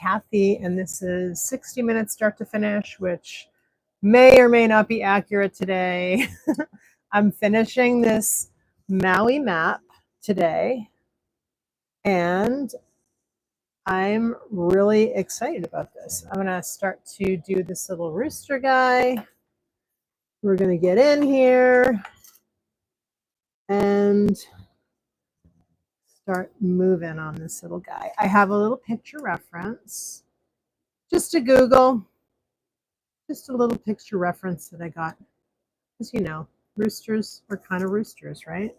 Kathy, and this is 60 minutes start to finish, which may or may not be accurate today. I'm finishing this Maui map today, and I'm really excited about this. I'm going to start to do this little rooster guy. We're going to get in here and start moving on this little guy. I have a little picture reference, just to Google, just a little picture reference that I got. Because, you know, roosters are kind of roosters, right?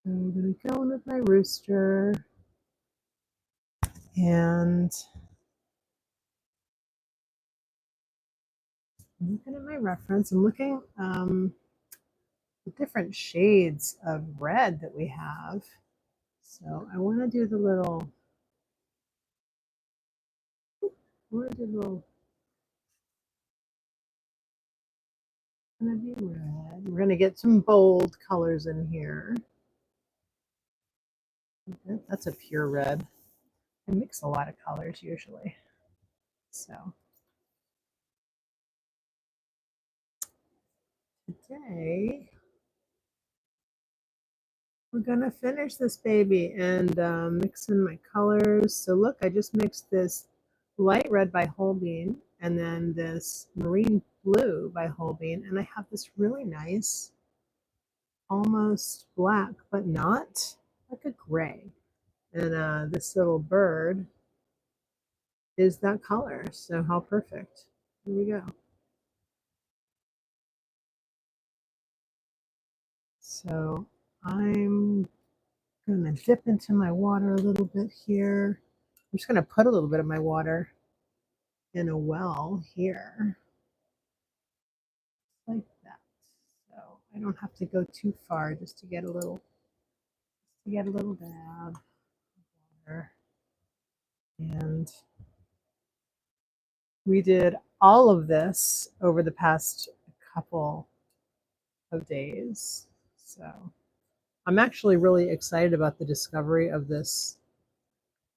I'm going to go in with my rooster. And I'm looking at my reference. I'm looking the different shades of red that we have. So I want to do the little, going to be red. We're going to get some bold colors in here. Okay, that's a pure red. I mix a lot of colors usually. So today we're gonna finish this baby and mix in my colors. So look, I just mixed this light red by Holbein and then this marine blue by Holbein, and I have this really nice, almost black, but not like a gray. And this little bird is that color. So how perfect. Here we go. So I'm going to dip into my water a little bit here. I'm just going to put a little bit of my water in a well here, like that. So I don't have to go too far just to get a little dab of water. And we did all of this over the past couple of days. So I'm actually really excited about the discovery of this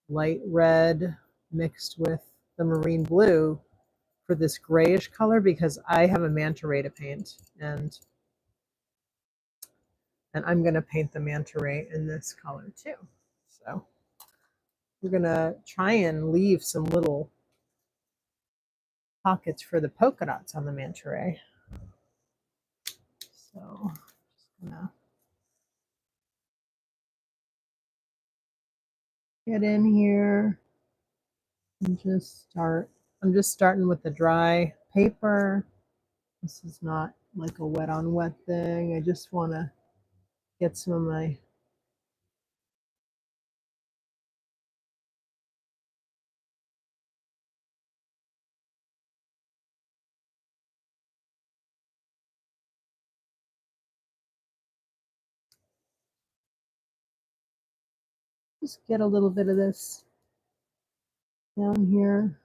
light red mixed with the marine blue for this grayish color, because I have a manta ray to paint, and I'm going to paint the manta ray in this color too. So we're going to try and leave some little pockets for the polka dots on the manta ray. So just going to get in here and just start. I'm just starting with the dry paper. This is not like a wet on wet thing. I just want to get some of my just get a little bit of this down here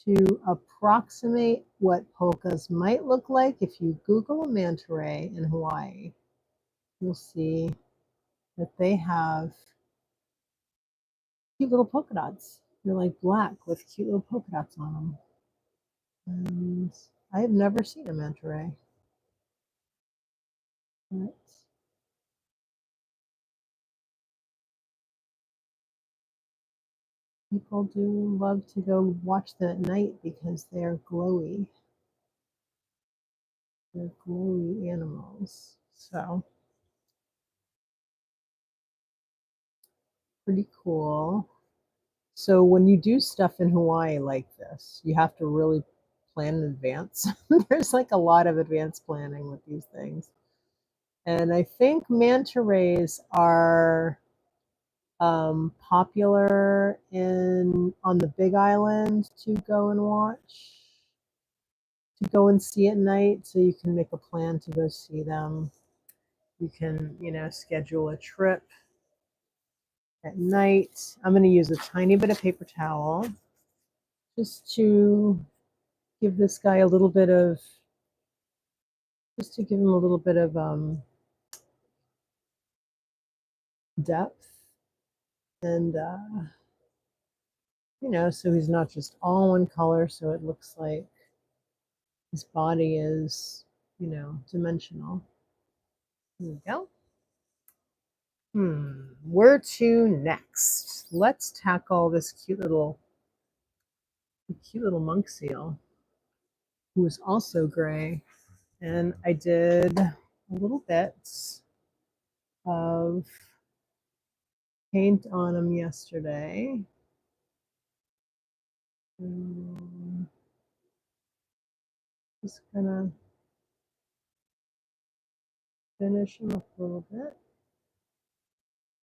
to approximate what polkas might look like. If you Google a manta ray in Hawaii, you'll see that they have cute little polka dots. They're like black with cute little polka dots on them. And I have never seen a manta ray. But people do love to go watch them at night because they're glowy. They're glowy animals. So pretty cool. So when you do stuff in Hawaii like this, you have to really plan in advance. There's like a lot of advanced planning with these things. And I think manta rays are popular on the Big Island to go and watch, to go and see at night. So you can make a plan to go see them. You can, you know, schedule a trip at night. I'm going to use a tiny bit of paper towel just to give this guy a little bit of, just to give him a little bit of depth. And, you know, so he's not just all one color, so it looks like his body is, you know, dimensional. There we go. Where to next? Let's tackle this cute little monk seal, who is also gray. And I did a little bit of paint on him yesterday. Just gonna finish him up a little bit.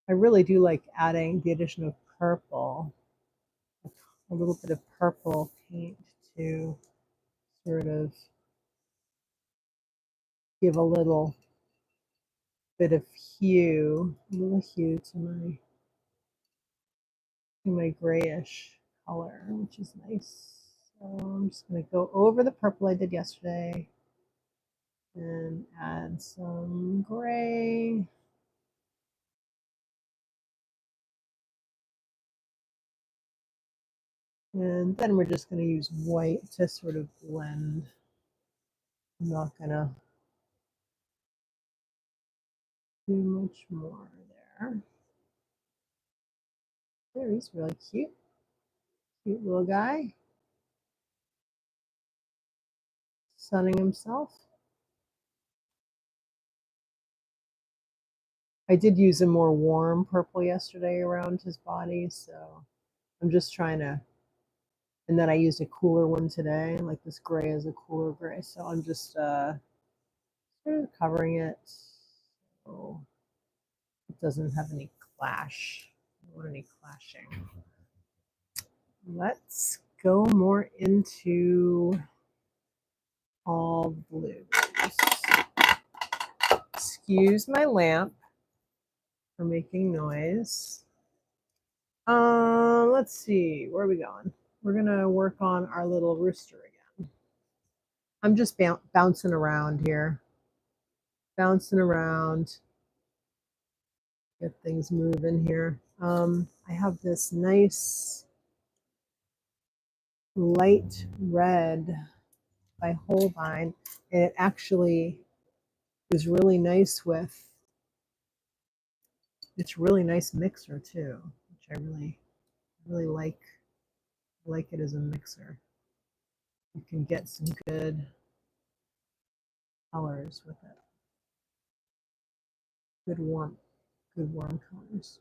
I really do like adding the addition of purple, a little bit of purple paint to sort of give a little bit of hue, a little hue to my grayish color, which is nice. So I'm just going to go over the purple I did yesterday and add some gray. And then we're just going to use white to sort of blend. I'm not going to do much more there. There, he's really cute. Cute little guy. Sunning himself. I did use a more warm purple yesterday around his body, so I'm just trying to, and then I used a cooler one today, like this gray is a cooler gray, so I'm just sort of covering it so it doesn't have any clash. I don't want any clashing. Let's go more into all blues. Excuse my lamp for making noise. Let's see, where are we going? We're gonna work on our little rooster again. I'm just bouncing around here. Bouncing around. Get things moving here. I have this nice light red by Holbein, and it actually is really nice with, it's really nice mixer too, which I really like it as a mixer. You can get some good colors with it. Good warm colors.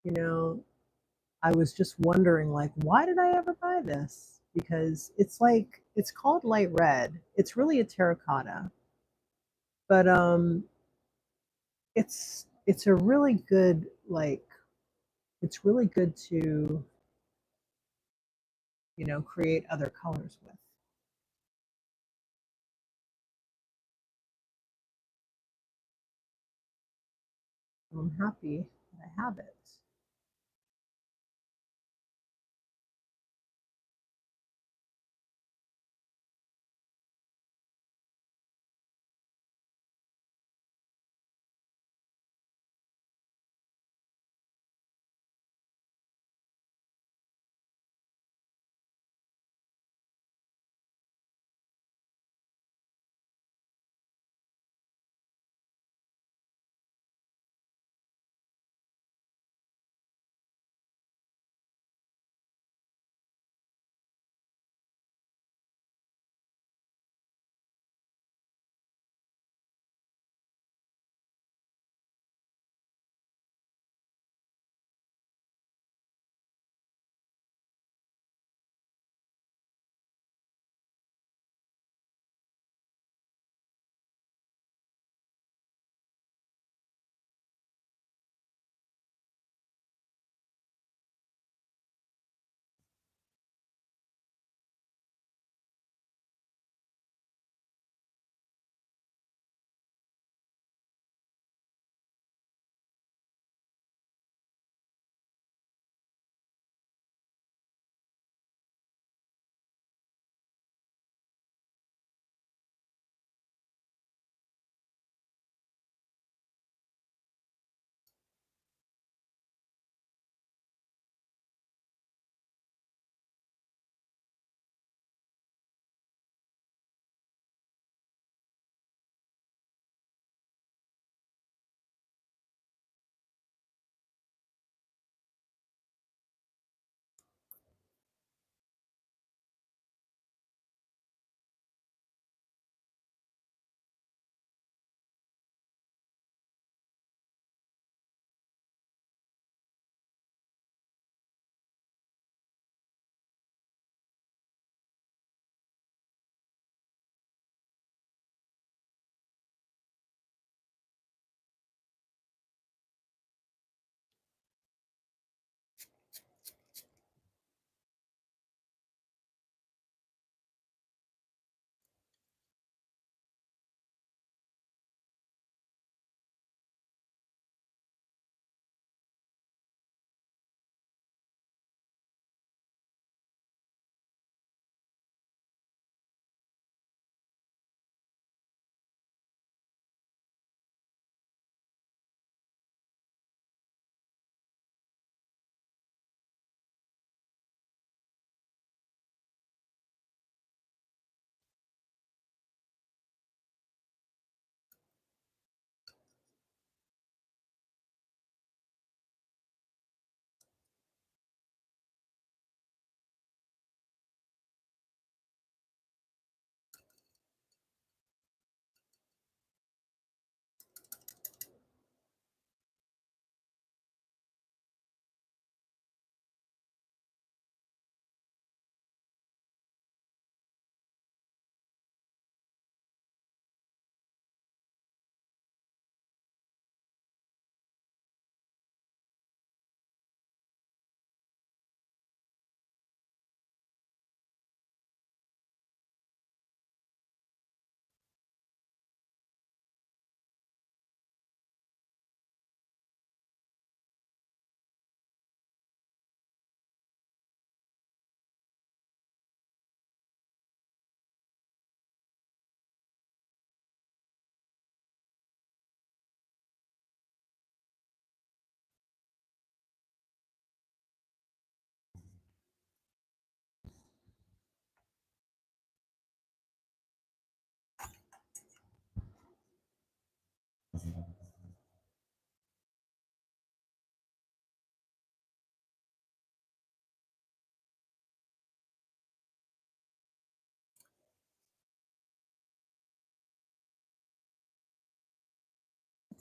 You know, I was just wondering, like, why did I ever buy this? Because it's like, it's called light red. It's really a terracotta, but it's a really good, like, it's really good to, you know, create other colors with. I'm happy that I have it.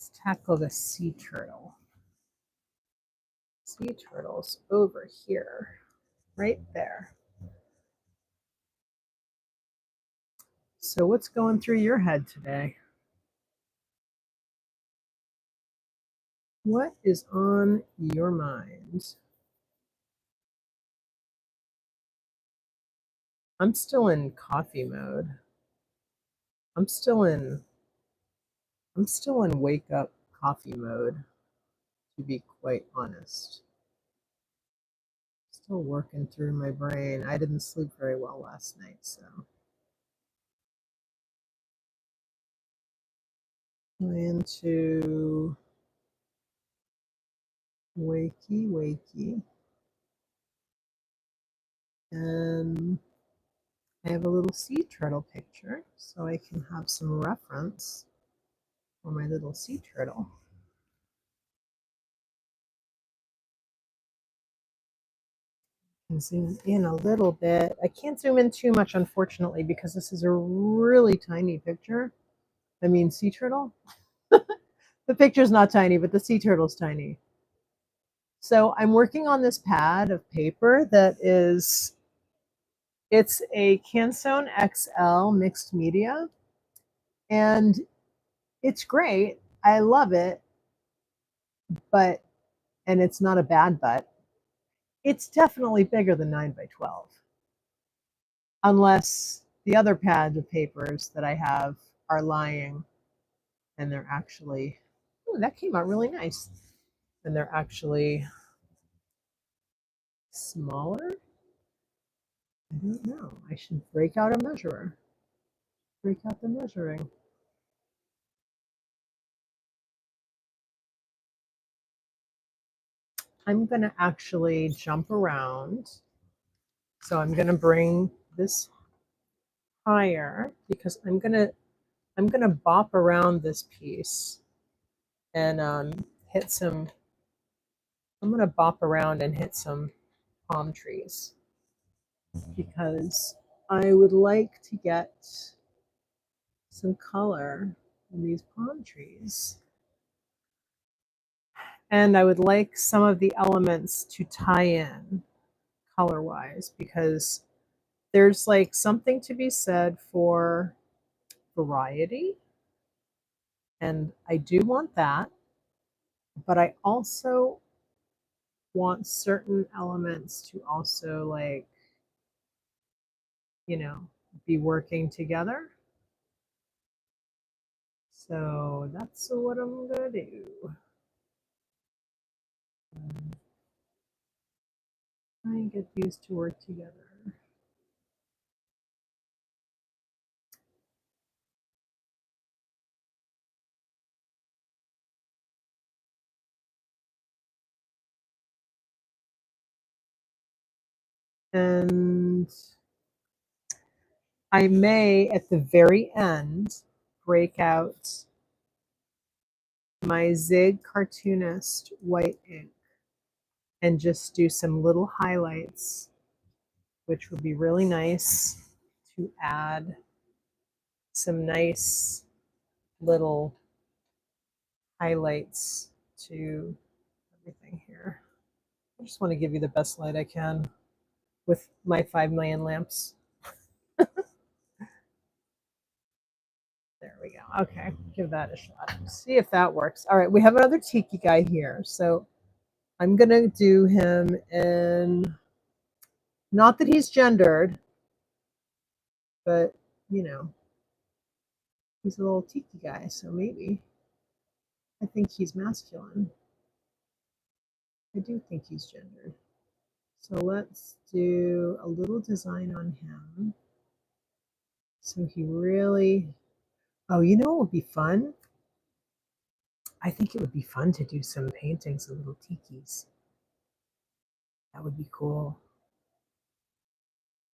Let's tackle the sea turtle. Sea turtle's over here, right there. So what's going through your head today? What is on your mind? I'm still in coffee mode. I'm still in wake up coffee mode, to be quite honest. Still working through my brain. I didn't sleep very well last night, so. Into wakey. And I have a little sea turtle picture, so I can have some reference for my little sea turtle. And zoom in a little bit. I can't zoom in too much, unfortunately, because this is a really tiny picture. I mean, sea turtle. The picture's not tiny, but the sea turtle's tiny. So I'm working on this pad of paper that is, it's a Canson XL mixed media, and it's great. I love it, but, and it's not a bad but, it's definitely bigger than 9 by 12. Unless the other pads of papers that I have are lying and they're actually, oh, that came out really nice. And they're actually smaller. I don't know. I should break out a measurer. Break out the measuring. I'm going to actually jump around. So I'm going to bring this higher because I'm going to bop around this piece and hit some, I'm going to bop around and hit some palm trees because I would like to get some color in these palm trees. And I would like some of the elements to tie in color-wise because there's like something to be said for variety. And I do want that, but I also want certain elements to also like, you know, be working together. So that's what I'm gonna do. Try and get these to work together. And I may, at the very end, break out my Zig Cartoonist White Ink and just do some little highlights, which would be really nice to add some nice little highlights to everything here. I just want to give you the best light I can with my 5 million lamps. There we go. Okay, give that a shot. See if that works. All right, we have another tiki guy here. So I'm going to do him in, not that he's gendered, but, you know, he's a little tiki guy. So maybe I think he's masculine. I do think he's gendered. So let's do a little design on him. So he really, oh, you know what would be fun? I think it would be fun to do some paintings of little tikis. That would be cool.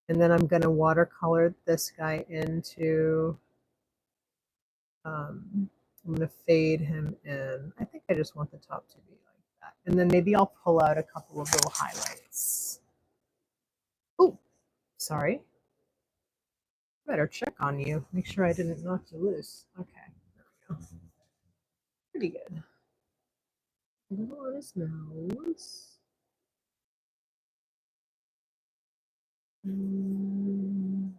And then I'm going to watercolor this guy into, I'm going to fade him in. I think I just want the top to be like that. And then maybe I'll pull out a couple of little highlights. Oh, sorry. Better check on you. Make sure I didn't knock you loose. Okay, there we go. Pretty good. A little on his nose. And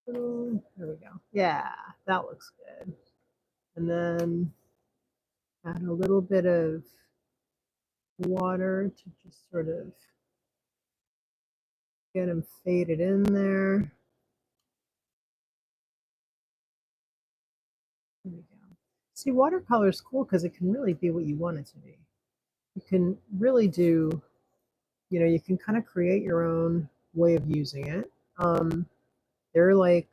there we go. Yeah, that looks good. And then add a little bit of water to just sort of get him faded in there. There we go. See, watercolor is cool because it can really be what you want it to be. You can really do, you can kind of create your own way of using it. They're like,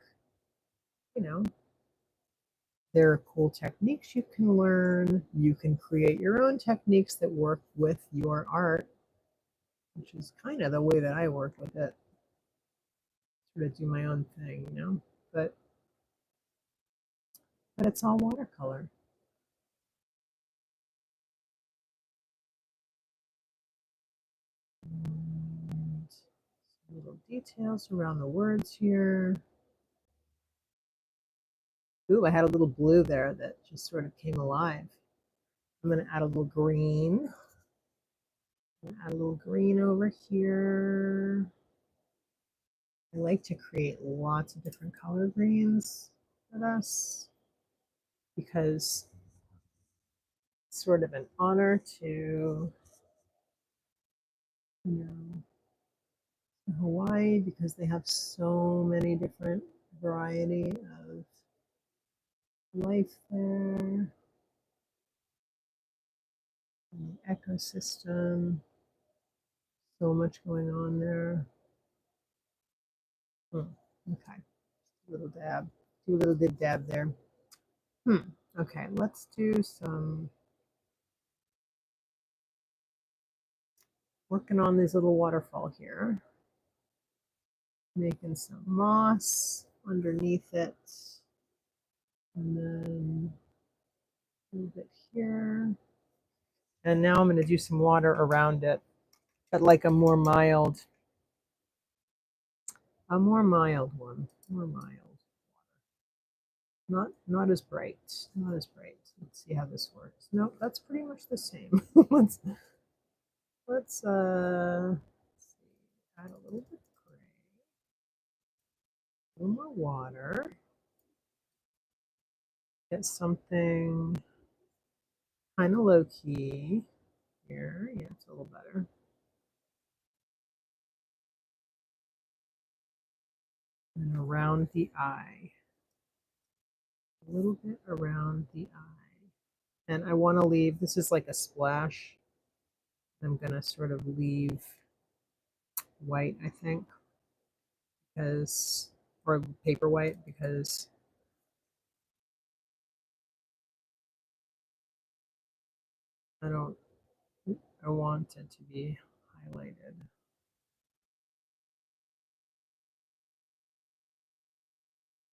there are cool techniques you can learn. You can create your own techniques that work with your art, which is kind of the way that I work with it. Sort of do my own thing, but it's all watercolor. And little details around the words here. Ooh, I had a little blue there that just sort of came alive. I'm going to add a little green. Add a little green over here. I like to create lots of different color greens for this because it's sort of an honor to, Hawaii, because they have so many different variety of life there. And the ecosystem, so much going on there. Okay, a little dab, do a little dab there. Okay, let's do some working on this little waterfall here. Making some moss underneath it. And then a little bit here. And now I'm going to do some water around it, but like a more mild one. More mild. Not as bright. Not as bright. Let's see how this works. No, that's pretty much the same. let's see. Add a little bit of gray. A little more water. Get something kind of low key here. Yeah, it's a little better. And around the eye. A little bit around the eye. And I want to leave, this is like a splash. I'm going to sort of leave white, I think, because, or paper white, because I want it to be highlighted.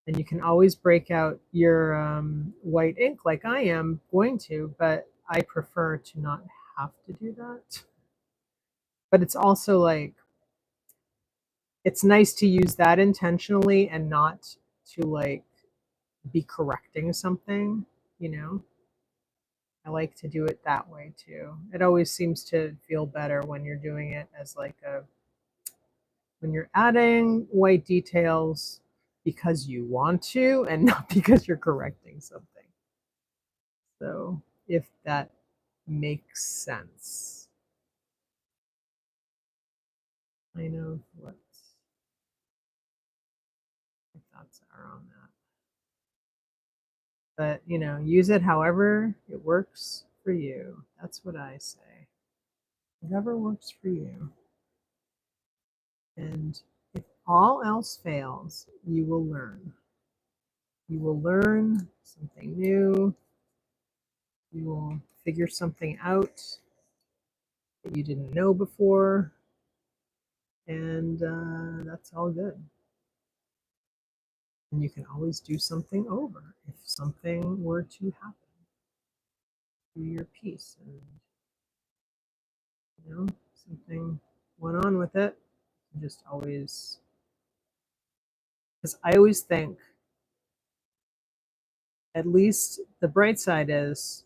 And you can always break out your white ink like I am going to, but I prefer to not have to do that. But it's also like, it's nice to use that intentionally and not to like be correcting something, I like to do it that way too. It always seems to feel better when you're doing it as like when you're adding white details because you want to and not because you're correcting something. So if that makes sense. I know what my thoughts are on that. But, use it however it works for you. That's what I say. Whatever works for you. And if all else fails, you will learn. You will learn something new. You will figure something out that you didn't know before. And that's all good. And you can always do something over if something were to happen to your piece. And, something went on with it. You just always, because I always think at least the bright side is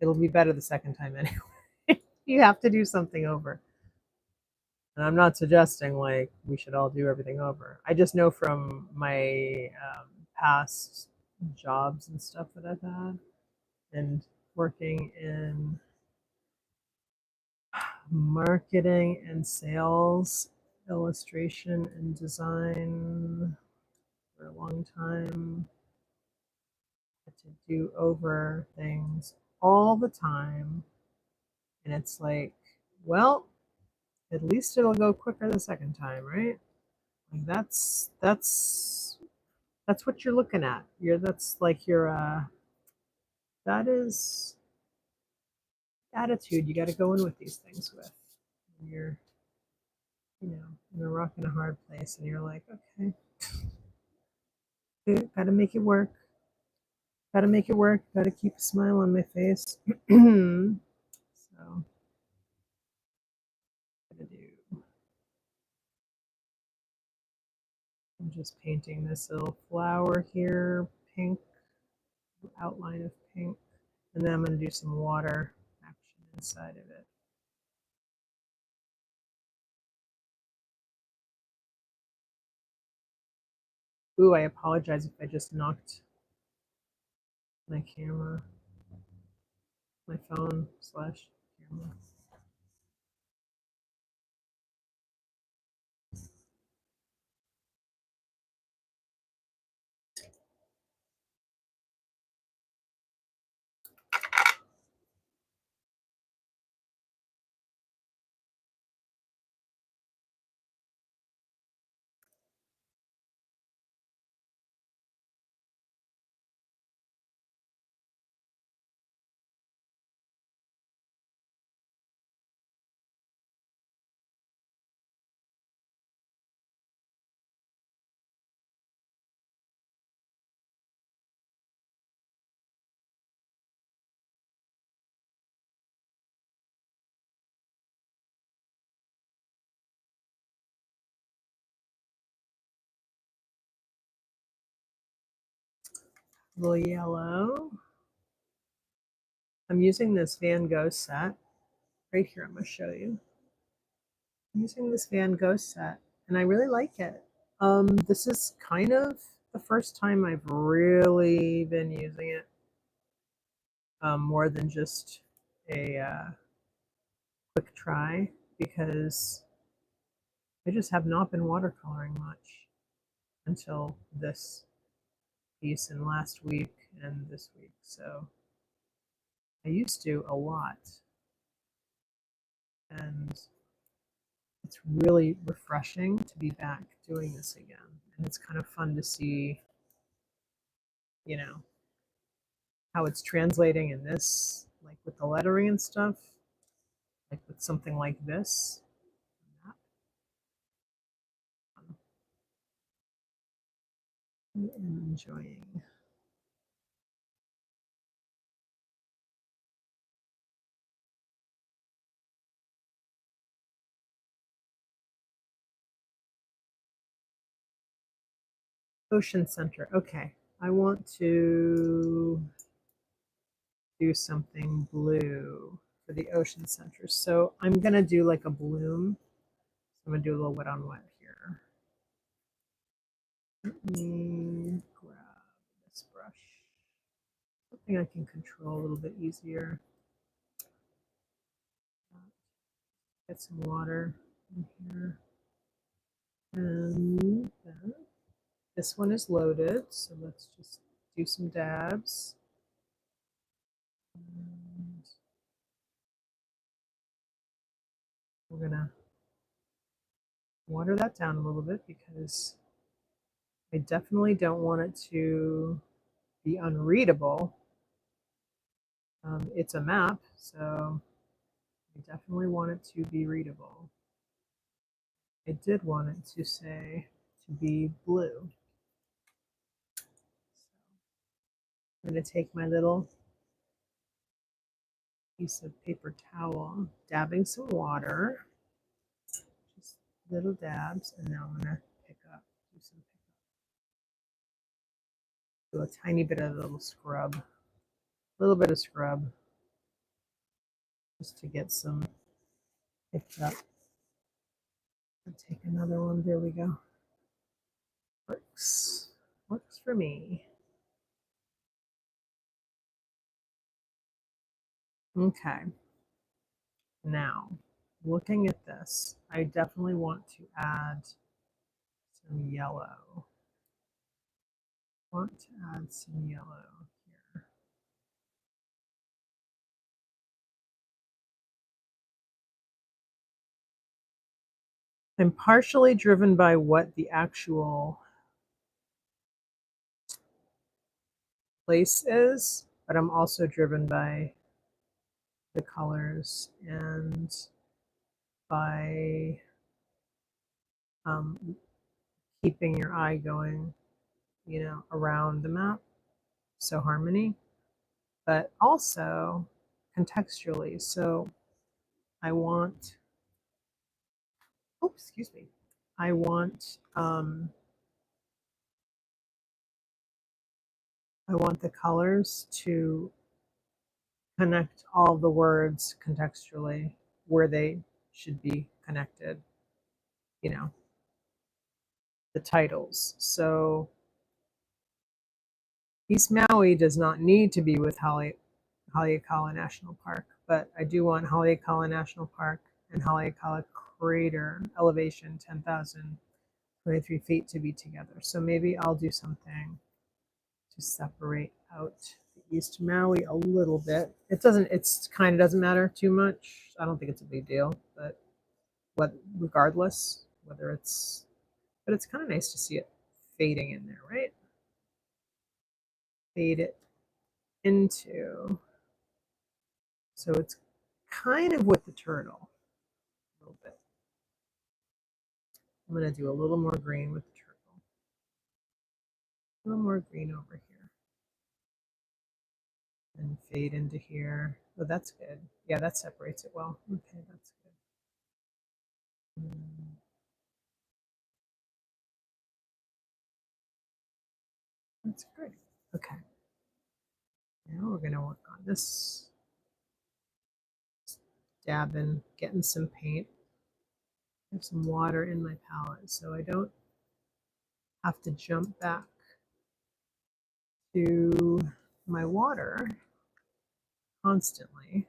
it'll be better the second time anyway. You have to do something over. And I'm not suggesting like we should all do everything over. I just know from my past jobs and stuff that I've had and working in marketing and sales, illustration and design for a long time. To do over things all the time. And it's like, well, at least it'll go quicker the second time, right? Like that's what you're looking at. That's like your that is attitude you got to go in with these things with. When you're, you know, in a rock and a hard place, and you're like, okay, got to make it work. Got to make it work. Got to keep a smile on my face. So, I'm just painting this little flower here, pink, outline of pink, and then I'm going to do some water action inside of it. Ooh, I apologize if I just knocked my camera, my phone / camera. A little yellow. I'm using this Van Gogh set. Right here, I'm going to show you. I'm using this Van Gogh set, and I really like it. This is kind of the first time I've really been using it more than just a quick try, because I just have not been watercoloring much until this piece and last week and this week. So I used to a lot, and it's really refreshing to be back doing this again. And it's kind of fun to see, you know, how it's translating in this, like with the lettering and stuff, like with something like this. I'm enjoying. Ocean Center. Okay, I want to do something blue for the Ocean Center. So I'm gonna do like a bloom. I'm gonna do a little wet on wet here. Let me grab this brush. Something I can control a little bit easier. Get some water in here. And then this one is loaded, so let's just do some dabs. And we're gonna water that down a little bit because I definitely don't want it to be unreadable. It's a map, so I definitely want it to be readable. I did want it to say to be blue. So I'm going to take my little piece of paper towel, dabbing some water, just little dabs, and now I'm going to pick up, do some do a tiny bit of a little scrub, a little bit of scrub, just to get some picked up. I'll take another one. There we go. Works for me. Okay. Now, looking at this, I definitely want to add some yellow. Want to add some yellow here. I'm partially driven by what the actual place is, but I'm also driven by the colors and by keeping your eye going, you know, around the map. So harmony, but also contextually. So I want, oh, excuse me. I want the colors to connect all the words contextually where they should be connected, you know, the titles. So East Maui does not need to be with Haleakala National Park, but I do want Haleakala National Park and Haleakala Crater elevation 10,023 feet to be together. So maybe I'll do something to separate out the East Maui a little bit. It's kind of doesn't matter too much. I don't think it's a big deal, but regardless, whether it's, but it's kind of nice to see it fading in there, right? Fade it into, so it's kind of with the turtle a little bit. I'm going to do a little more green with the turtle. A little more green over here. And fade into here. Oh, that's good. Yeah, that separates it well. Okay, that's good. That's great. Okay. Now we're going to work on this. Dabbing, getting some paint. I have some water in my palette, so I don't have to jump back to my water constantly.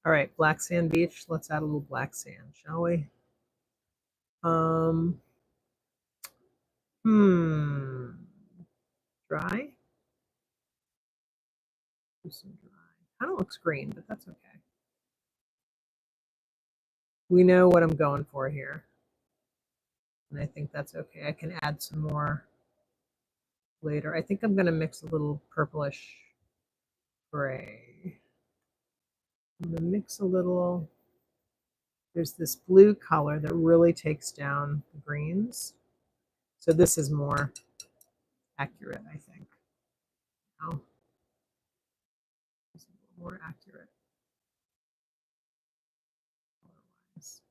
All right, black sand beach. Let's add a little black sand, shall we? Dry. Do some dry. Kind of looks green, but that's okay. We know what I'm going for here, and I think that's okay. I can add some more later. I think I'm going to mix a little purplish gray. I'm going to mix a little. There's this blue color that really takes down the greens. So this is more accurate, I think. Now, this is a little more accurate. Otherwise.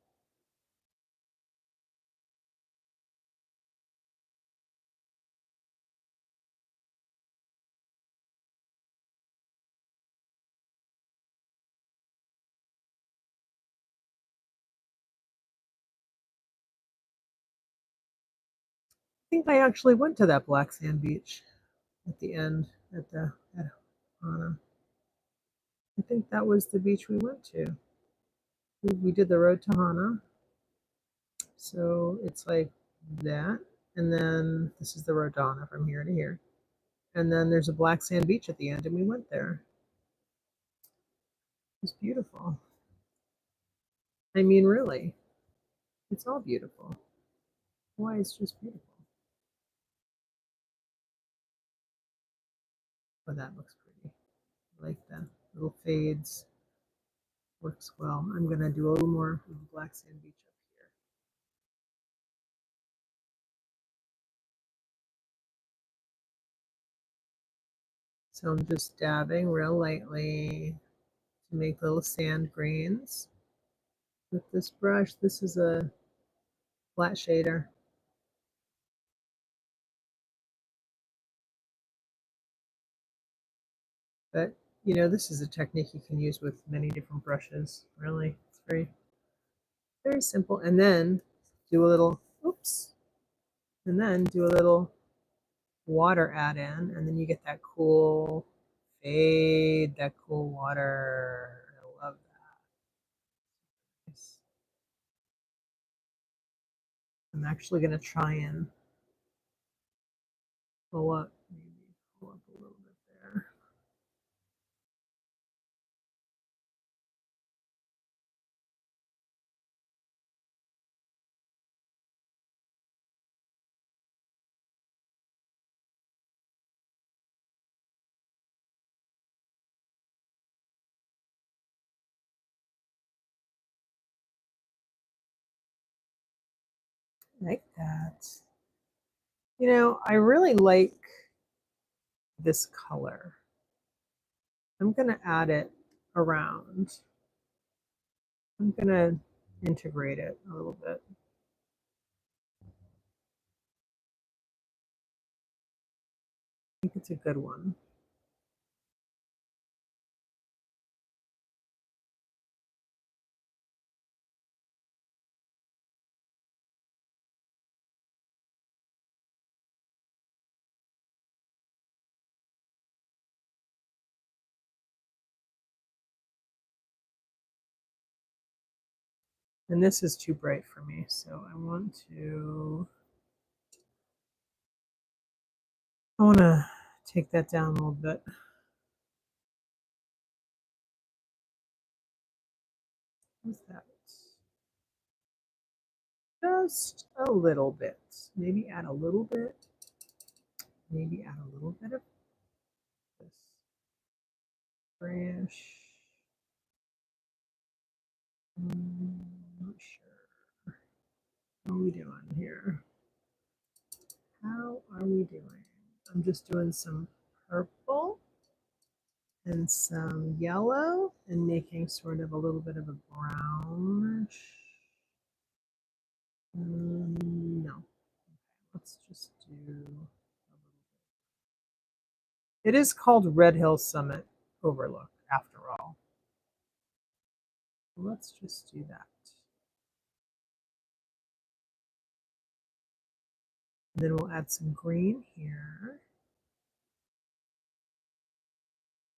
I think I actually went to that black sand beach at the end at Hana. I think that was the beach we went to. We did the road to Hana. So it's like that. And then this is the road to Hana from here to here. And then there's a black sand beach at the end, and we went there. It was beautiful. I mean, really, it's all beautiful. Hawaii is just beautiful. Oh, that looks pretty. I like that. little fades. Works well. I'm going to do a little more black sand beach up here. So I'm just dabbing real lightly to make little sand grains with this brush. This is a flat shader. But, you know, this is a technique you can use with many different brushes. Really, it's very, very simple. And then do a little, oops, and then do a little water add in, and then you get that cool fade, that cool water. I love that. I'm actually going to try and pull up, maybe pull up a little bit there. Like that. You know, I really like this color. I'm going to add it around. I'm going to integrate it a little bit. I think it's a good one. And this is too bright for me, so I want to take that down a little bit. What's that? Just a little bit. Maybe add a little bit. Maybe add a little bit of this fresh. Not sure. How are we doing here? How are we doing? I'm just doing some purple and some yellow and making sort of a little bit of a brownish. No. Okay, let's just do a little bit. It is called Red Hill Summit Overlook, after all. Let's just do that. And then we'll add some green here.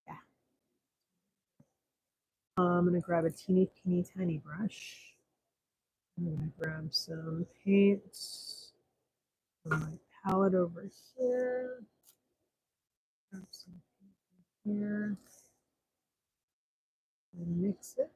Yeah. I'm going to grab a teeny tiny brush. I'm going to grab some paint on my palette over here. Grab some paint here. And mix it.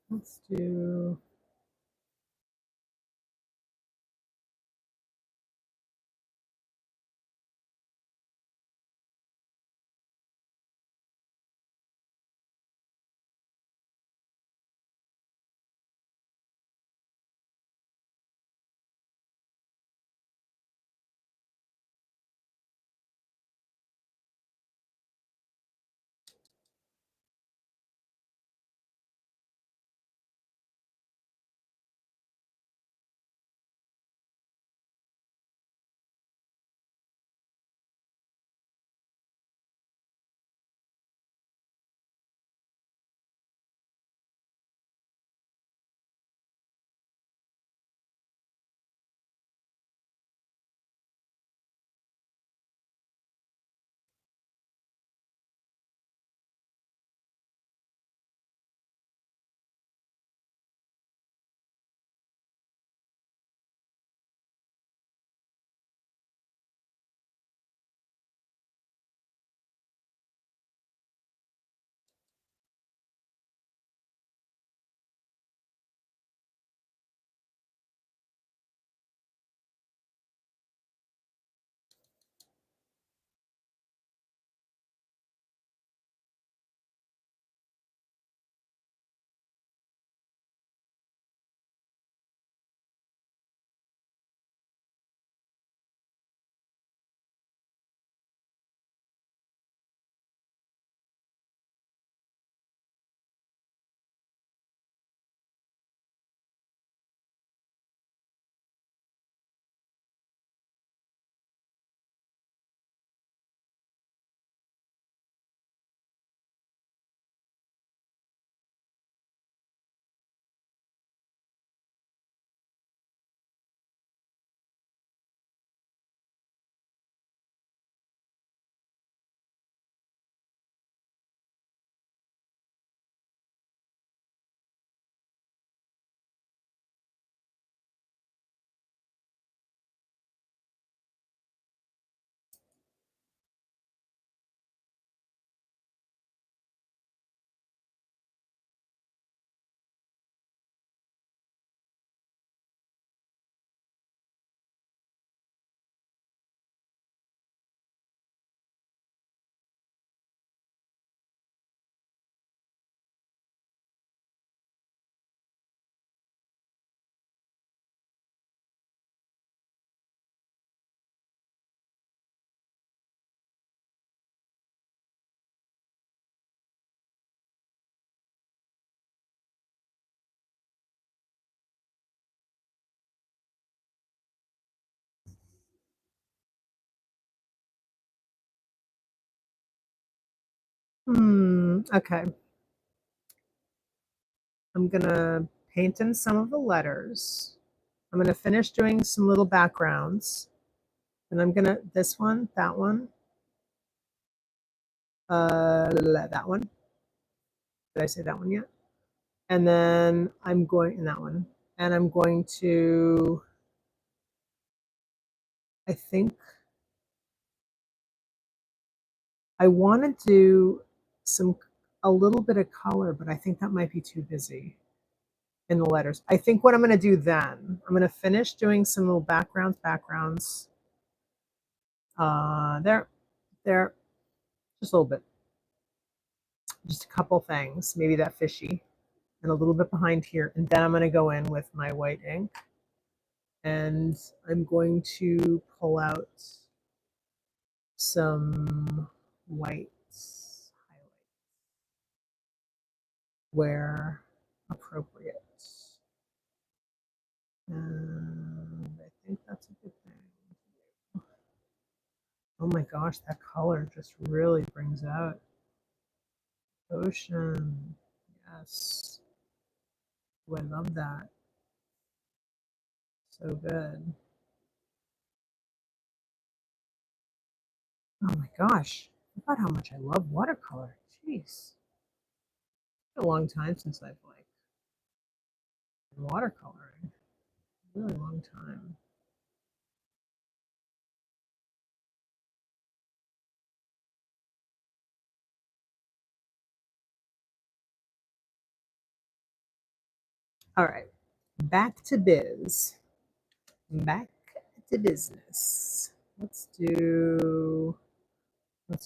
Let's do. Okay. I'm gonna paint in some of the letters. I'm gonna finish doing some little backgrounds. And I'm gonna, this one, that one, that one. Did I say that one yet? And then I'm going in that one. And I'm going to, I think, I want to do a little bit of color, but I think that might be too busy in the letters. I think what I'm going to do then, I'm going to finish doing some little backgrounds. There, just a little bit, just a couple things, maybe that fishy, and a little bit behind here. And then I'm going to go in with my white ink, and I'm going to pull out some white highlight where appropriate. And I think that's a good thing. Oh my gosh, that color just really brings out ocean. Yes. Oh, I love that. So good. Oh my gosh. I forgot how much I love watercolor. Jeez. It's been a long time since I've been watercoloring. Really long time. All right, back to biz. Back to business. Let's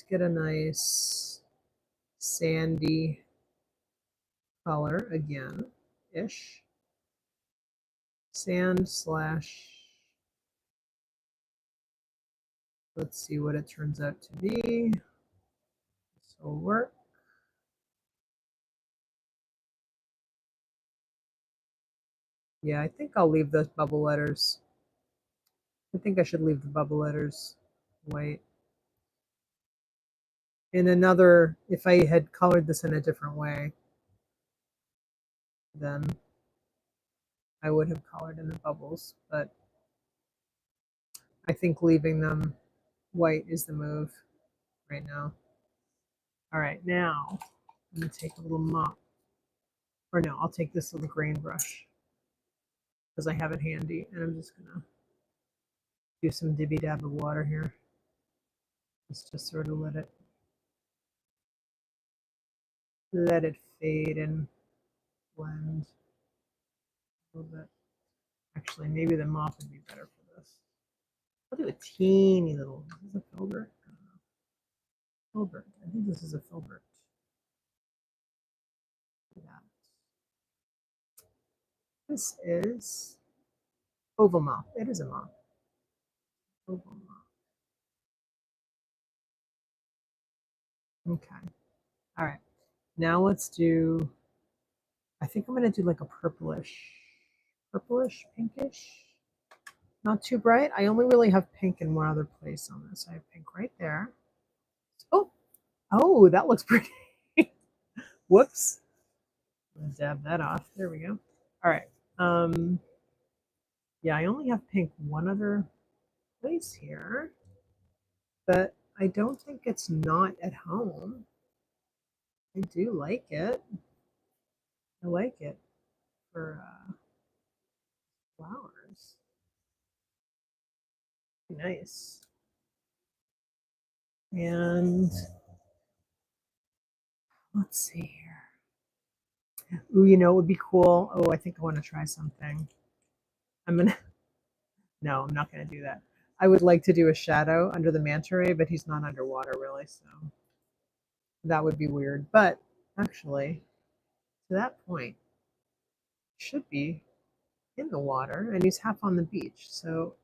get a nice sandy color again, ish. Sand slash, let's see what it turns out to be. This will work. Yeah, I think I'll leave those bubble letters. I think I should leave the bubble letters white. In another, if I had colored this in a different way, then I would have colored in the bubbles, but I think leaving them white is the move right now. All right, now I'm going to take a little mop. Or no, I'll take this little grain brush because I have it handy, and I'm just going to do some dibby dab of water here. Just sort of let it fade and blend a little bit. Actually, maybe the mop would be better for this. I'll do a teeny little. Is this a filbert? I don't know. Filbert. I think this is a filbert. Yeah. This is oval mop. It is a mop. Oval mop. Okay. All right. Now let's do. I think I'm going to do like a purplish, pinkish. Not too bright. I only really have pink in one other place on this. I have pink right there. Oh, that looks pretty. Whoops. I'm gonna dab that off. There we go. All right. Yeah, I only have pink one other place here, but I don't think it's not at home. I do like it. I like it for flowers. Nice. And let's see here. Ooh, you know, it would be cool. Oh, I think I want to try something. No, I'm not gonna do that. I would like to do a shadow under the manta ray, but he's not underwater really, so that would be weird. But actually, to that point, should be in the water, and he's half on the beach. So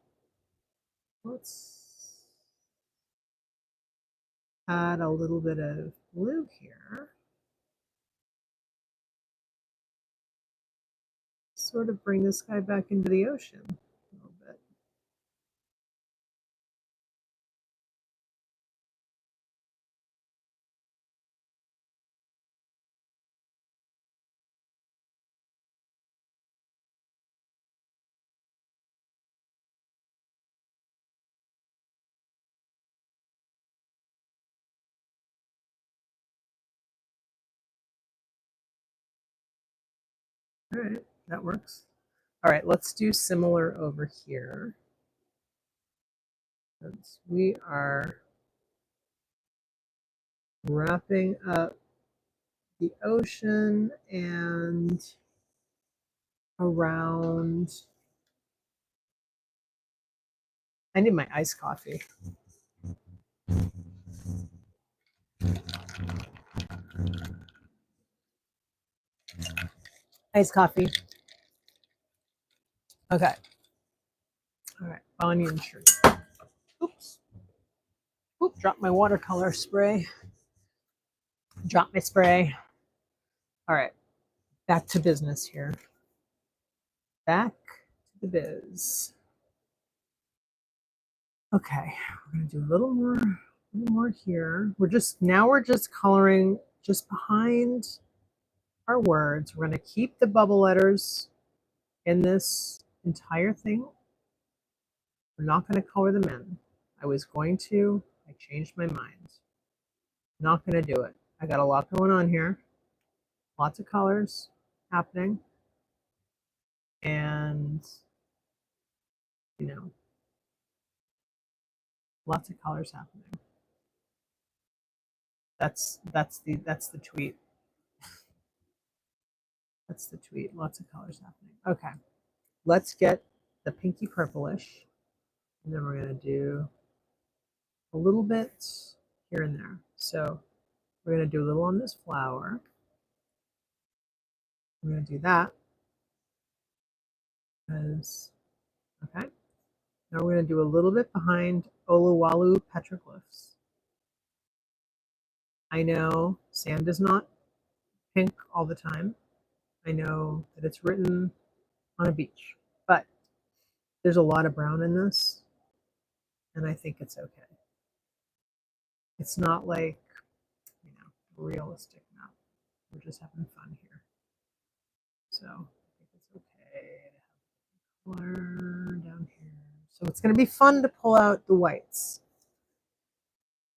let's add a little bit of blue here. Sort of bring this guy back into the ocean a little bit. All right, that works. All right, let's do similar over here. Since we are wrapping up the ocean and around. I need my iced coffee. Iced coffee. Okay. All right. Onion shirt. Oops. Oop, dropped my watercolor spray. Drop my spray. All right. Back to business here. Back to the biz. Okay. We're going to do a little more here. We're just coloring just behind our words. We're going to keep the bubble letters in this entire thing. We're not going to color them in. I was going to. I changed my mind. Not going to do it. I got a lot going on here. Lots of colors happening. And, you know, lots of colors happening. That's the tweet. That's the tweet. Lots of colors happening. Okay. Let's get the pinky purplish. And then we're going to do a little bit here and there. So we're going to do a little on this flower. We're going to do that. Okay. Now we're going to do a little bit behind Oluwalu petroglyphs. I know sand is not pink all the time. I know that it's written on a beach, but there's a lot of brown in this, and I think it's okay. It's not like, you know, realistic map. We're just having fun here. So I think it's okay to have color down here. So it's going to be fun to pull out the whites.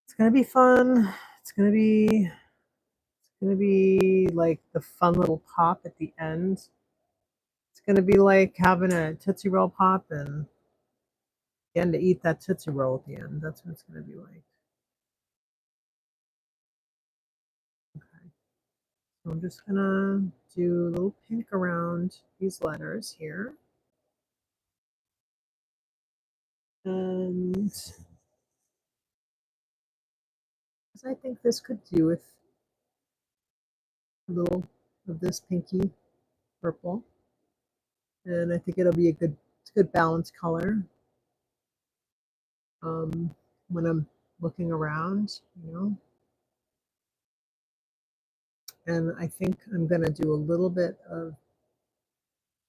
It's going to be fun. It's going to be like the fun little pop at the end. It's going to be like having a Tootsie Roll pop and getting to eat that Tootsie Roll at the end. That's what it's going to be like. Okay. So I'm just going to do a little pink around these letters here. And I think this could do with a little of this pinky purple. And I think it'll be it's a good balanced color. When I'm looking around, you know. And I think I'm going to do a little bit of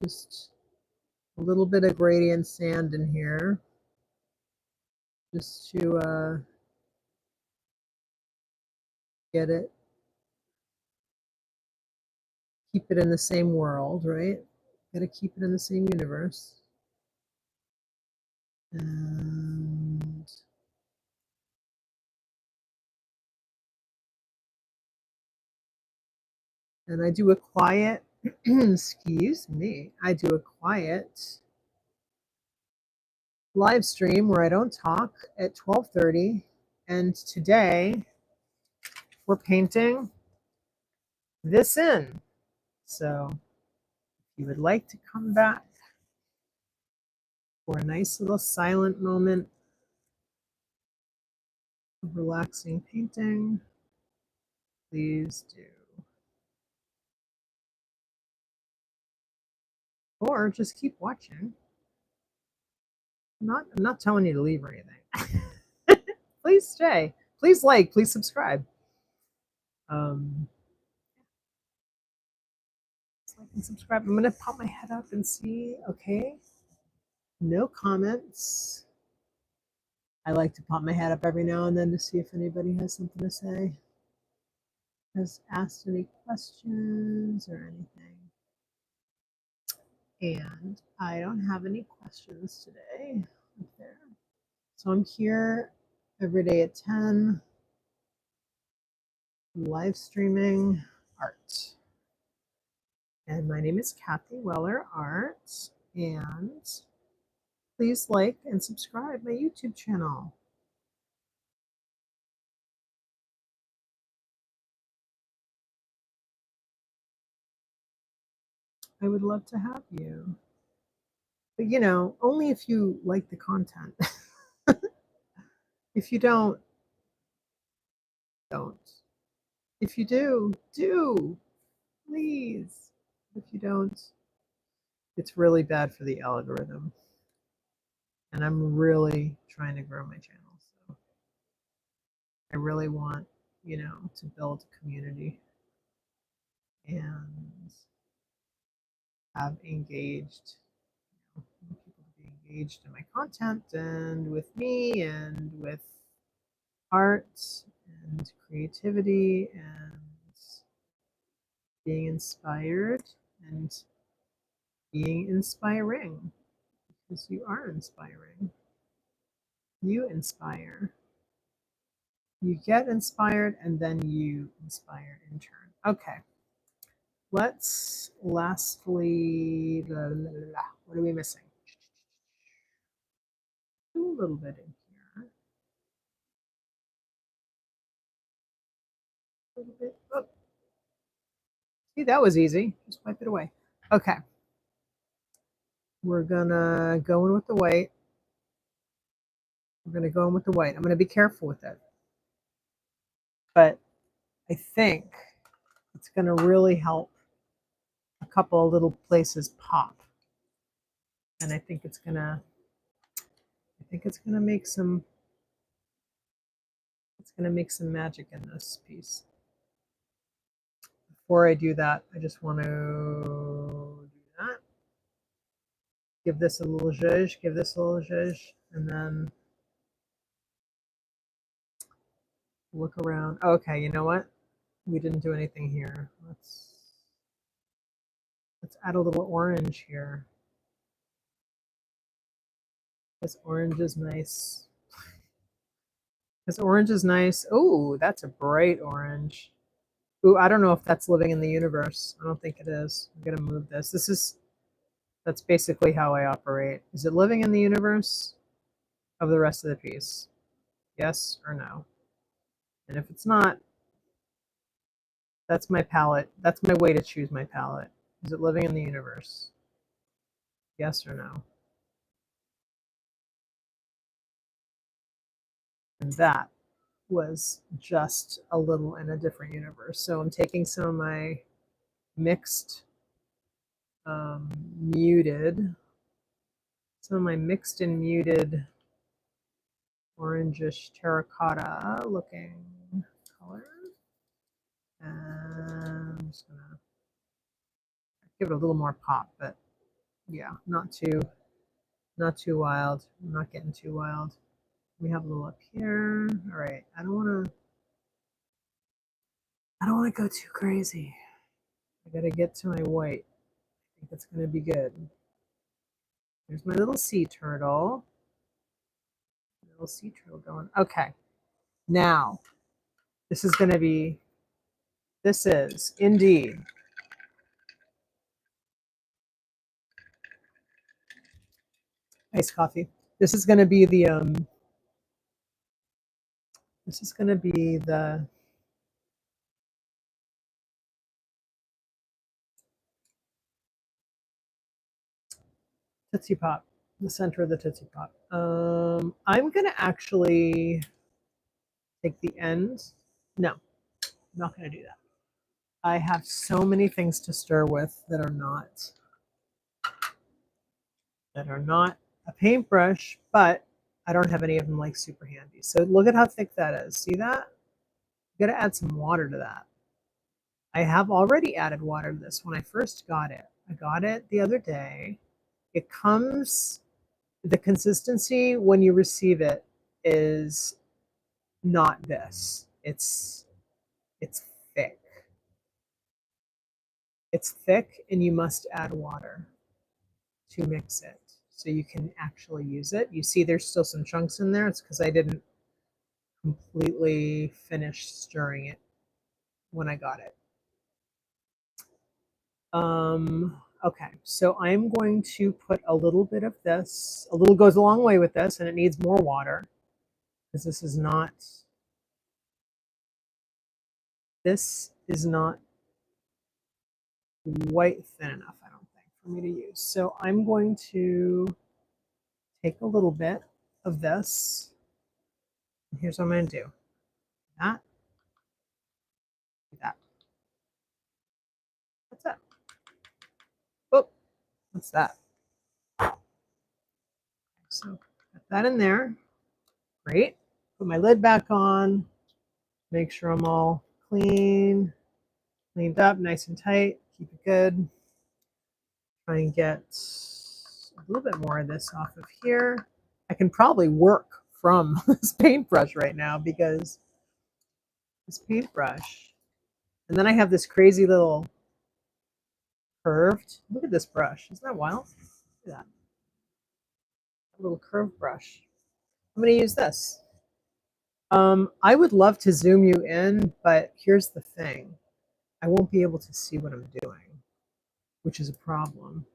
just a little bit of gradient sand in here just to get it, keep it in the same world, right? Got to keep it in the same universe. And I do a quiet, excuse me, I do a quiet live stream where I don't talk at 12:30. And today we're painting this in. So if you would like to come back for a nice little silent moment of relaxing painting, please do. Or just keep watching. I'm not telling you to leave or anything. Please stay. Please like, please subscribe. Like and subscribe. I'm gonna pop my head up and see. Okay. No comments. I like to pop my head up every now and then to see if anybody has something to say. Has asked any questions or anything. And I don't have any questions today up there. So I'm here every day at 10, live streaming art. And my name is Kathy Weller Art. And please like and subscribe my YouTube channel. I would love to have you. But you know, only if you like the content. If you don't. If you do. Please. If you don't, it's really bad for the algorithm. And I'm really trying to grow my channel. So I really want, you know, to build a community and have engaged, you know, people to be engaged in my content and with me and with art and creativity and being inspired and being inspiring, because you are inspiring. You inspire. You get inspired and then you inspire in turn. Okay. Let's lastly, what are we missing? Do a little bit in here. A little bit. Oh. See, that was easy. Just wipe it away. Okay. We're gonna go in with the white. We're gonna go in with the white. I'm gonna be careful with it. But I think it's gonna really help a couple of little places pop. And I think it's gonna make some magic in this piece. Before I do that, I just want to do that. Give this a little zhuzh, and then look around. Okay, you know what? We didn't do anything here. Let's add a little orange here. This orange is nice. This orange is nice. Oh, that's a bright orange. Ooh, I don't know if that's living in the universe. I don't think it is. I'm gonna move this. That's basically how I operate. Is it living in the universe of the rest of the piece? Yes or no? And if it's not, that's my palette. That's my way to choose my palette. Is it living in the universe? Yes or no? And that was just a little in a different universe. So I'm taking some of my mixed muted orangish terracotta looking color. And I'm just gonna give it a little more pop, but yeah, not too wild. I'm not getting too wild. We have a little up here. All right, I don't want to go too crazy. I gotta get to my white. I think it's gonna be good. There's my little sea turtle. Little sea turtle going. Okay, now this is indeed iced coffee. This is gonna be the Tootsie Pop, the center of the Tootsie Pop. I'm gonna actually take the end. No, I'm not gonna do that. I have so many things to stir with that are not a paintbrush, but I don't have any of them like super handy. So look at how thick that is. See that? You gotta add some water to that. I have already added water to this when I first got it. I got it the other day. It comes, the consistency when you receive it is not this. It's thick. It's thick and you must add water to mix it so you can actually use it. You see there's still some chunks in there. It's because I didn't completely finish stirring it when I got it. Okay, so I'm going to put a little bit of this. A little goes a long way with this, and it needs more water because this is not quite thin enough, I don't think, for me to use. So I'm going to take a little bit of this. Here's what I'm going to do. That. That's it. Oh, what's that? So put that in there. Great. Put my lid back on. Make sure I'm all cleaned up, nice and tight. Keep it good. Try and get a little bit more of this off of here. I can probably work from this paintbrush right now because this paintbrush, and then I have this crazy little curved. Look at this brush. Isn't that wild? Look at that. A little curved brush. I'm going to use this. I would love to zoom you in, but here's the thing. I won't be able to see what I'm doing, which is a problem.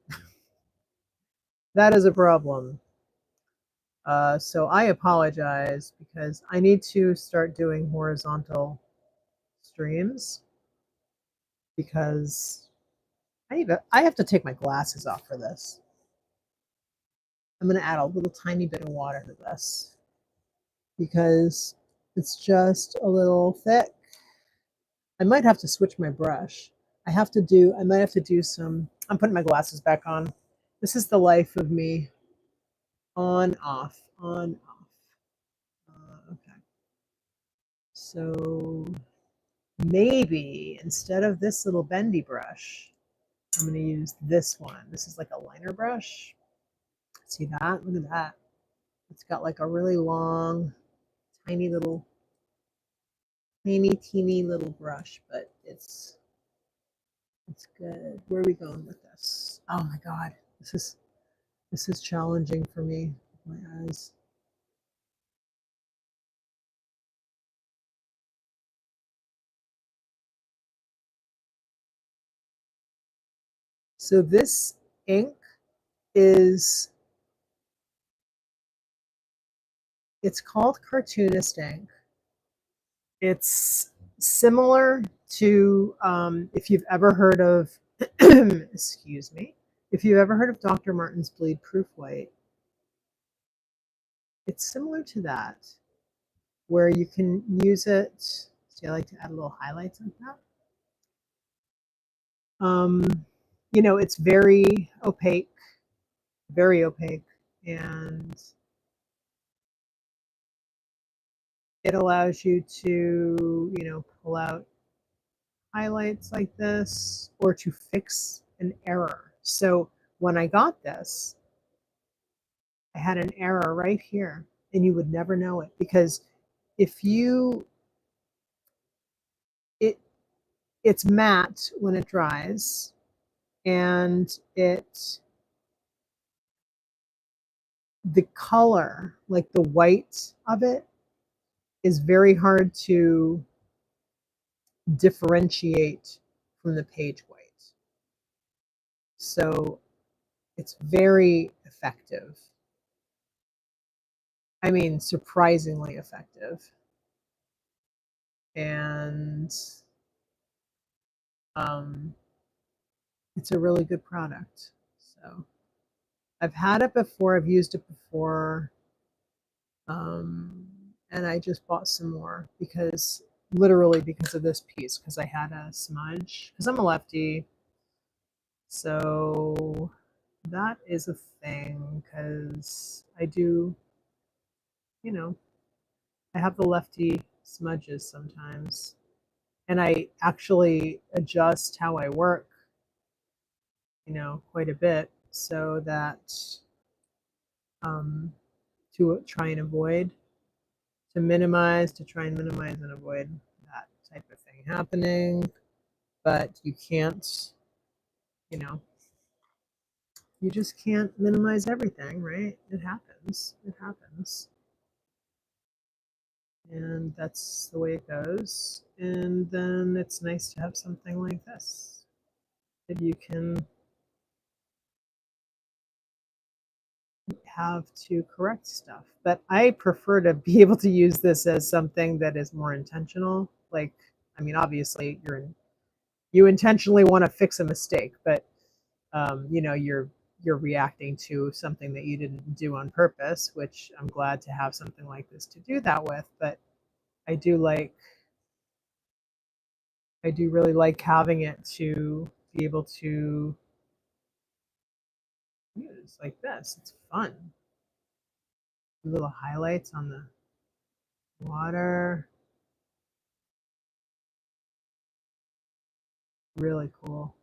That is a problem. So I apologize because I need to start doing horizontal streams. because I have to take my glasses off for this. I'm going to add a little tiny bit of water to this because it's just a little thick. I might have to switch my brush. I might have to do some, I'm putting my glasses back on. This is the life of me. On, off, on, off. Okay. So maybe instead of this little bendy brush, I'm going to use this one. This is like a liner brush. See that? Look at that. It's got like a really long, tiny little, teeny little brush, but it's good. Where are we going with this? Oh my God, this is challenging for me. My eyes. So this ink it's called cartoonist ink. It's similar to if you've ever heard of, excuse me, if you've ever heard of Dr. Martin's Bleed Proof White, it's similar to that, where you can use it. See, I like to add a little highlights on that. You know, it's very opaque, and it allows you to, you know, pull out highlights like this or to fix an error. So when I got this, I had an error right here, and you would never know it because if you it's matte when it dries, and the color, like the white of it, is very hard to differentiate from the page white. So it's very effective. I mean, surprisingly effective. And it's a really good product. So I've had it before, I've used it before, and I just bought some more because literally because of this piece, because I had a smudge, because I'm a lefty. So that is a thing, because I do, you know, I have the lefty smudges sometimes. And I actually adjust how I work, you know, quite a bit so that to try and avoid, to try and minimize and avoid that type of thing happening. But you can't, you know, you just can't minimize everything, right? It happens. It happens. And that's the way it goes. And then it's nice to have something like this that you can have to correct stuff. But I prefer to be able to use this as something that is more intentional. Like, I mean, obviously you intentionally want to fix a mistake, but you know, you're reacting to something that you didn't do on purpose, which I'm glad to have something like this to do that with. But I do really like having it to be able to use like this. It's fun. Little highlights on the water. Really cool.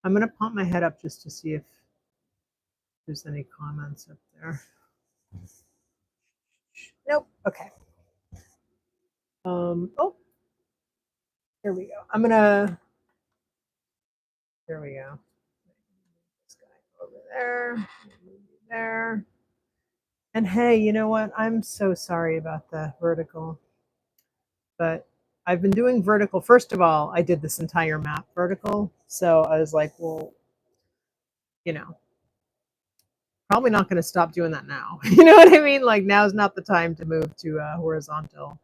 I'm going to pump my head up just to see if there's any comments up there. Nope. Okay. Oh, here we go. Here we go. This guy over there, there. And hey, you know what? I'm so sorry about the vertical, but I've been doing vertical. First of all, I did this entire map vertical. So I was like, well, you know, probably not going to stop doing that now. You know what I mean? Like now's not the time to move to horizontal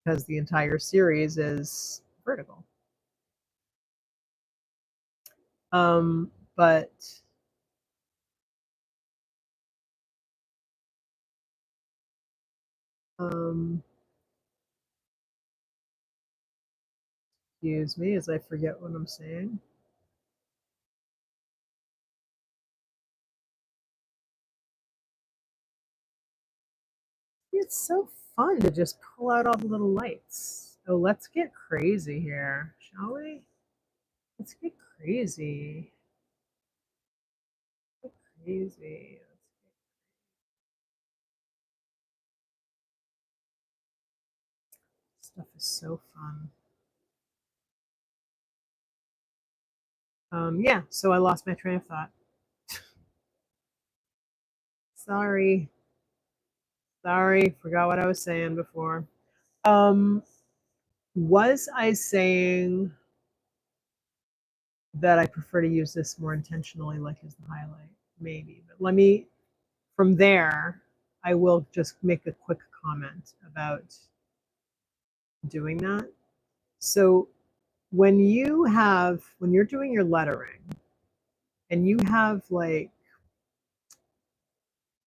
because the entire series is vertical. But excuse me as I forget what I'm saying. It's so fun to just pull out all the little lights. Oh, let's get crazy here, shall we? Let's get crazy. Get crazy. Stuff is so fun. Yeah, so I lost my train of thought. Sorry. Sorry, forgot what I was saying before. Was I saying that I prefer to use this more intentionally, like as the highlight? Maybe, but let me, from there, I will just make a quick comment about doing that. So when you're doing your lettering and you have like,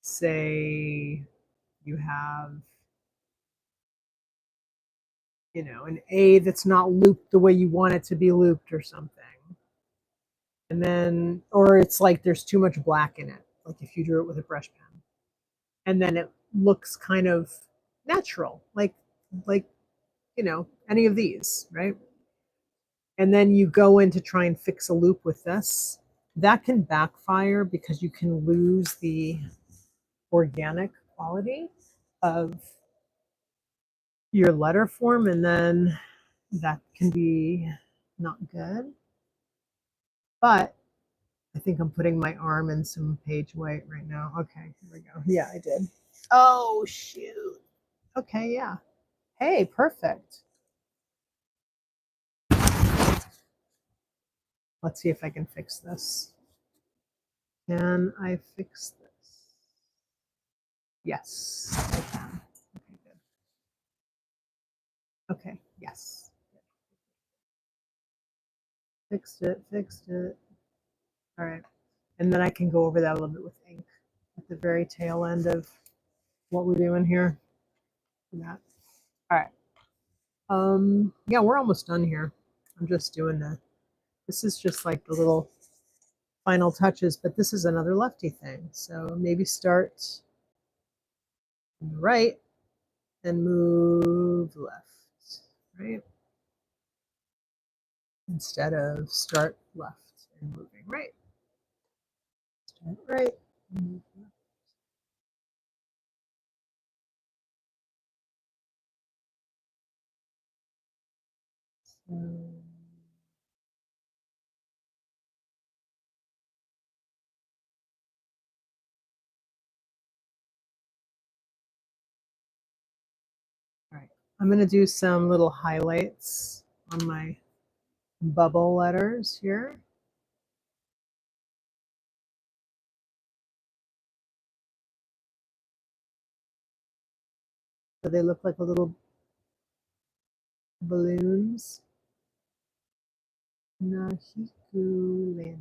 say, you have, an A that's not looped the way you want it to be looped or something. And then, or it's like there's too much black in it, like if you drew it with a brush pen. And then it looks kind of natural, like any of these, right? And then you go in to try and fix a loop with this. That can backfire because you can lose the organic quality of your letter form, and then that can be not good. But I think I'm putting my arm in some page white right now. Okay, here we go. Yeah, I did. Oh, shoot. Okay, yeah. Hey, perfect. Let's see if I can fix this. Can I fix this? Yes, I can. Okay, good. Okay, yes. Fixed it, fixed it. All right. And then I can go over that a little bit with ink at the very tail end of what we're doing here. That. All right. Yeah, we're almost done here. I'm just doing this is just like the little final touches, but this is another lefty thing. So maybe start right and move left, right? Instead of start left and moving right. Start right and move left. So, all right, I'm going to do some little highlights on my bubble letters here. So they look like a little balloons. Nahiku landing.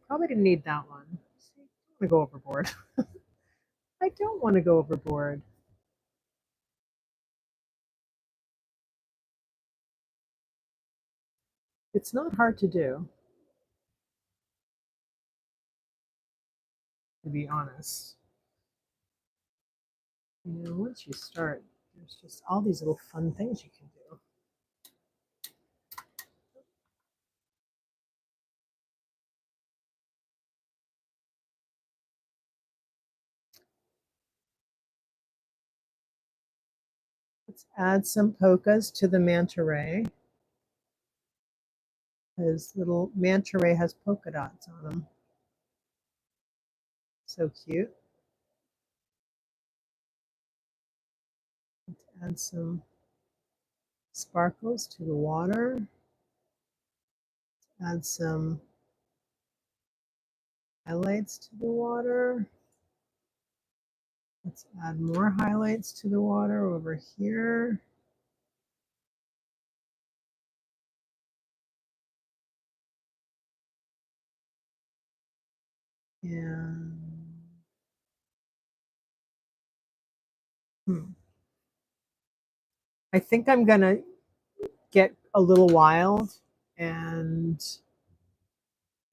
Probably didn't need that one. I don't want to go overboard. I don't want to go overboard. It's not hard to do, to be honest. Once you start, there's just all these little fun things you can do. Let's add some polkas to the manta ray. His little manta ray has polka dots on them. So cute. Let's add some sparkles to the water. Add some highlights to the water. Let's add more highlights to the water over here. And I think I'm gonna get a little wild, and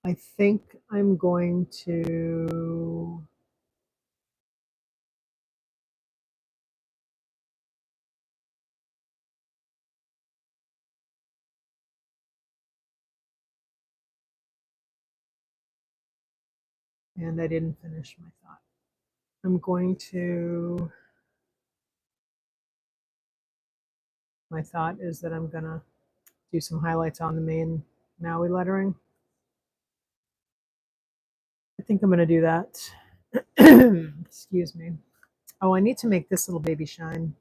I think I'm going to and I didn't finish my thought. I'm going to, my thought is that I'm gonna do some highlights on the main Maui lettering. I think I'm gonna do that. Excuse me. Oh, I need to make this little baby shine.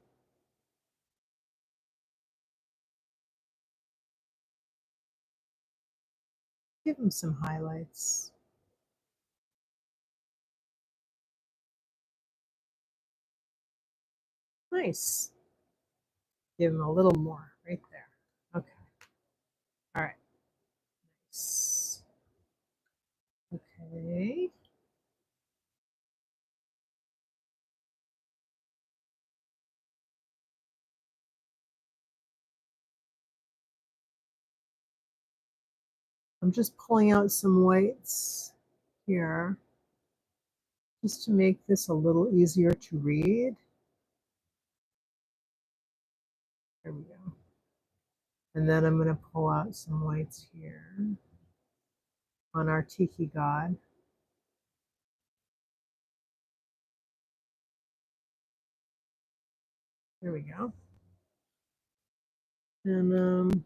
Give him some highlights. Nice. Give him a little more right there. Okay. All right. Nice. Okay. I'm just pulling out some whites here just to make this a little easier to read. There we go. And then I'm going to pull out some whites here on our Tiki God. There we go. And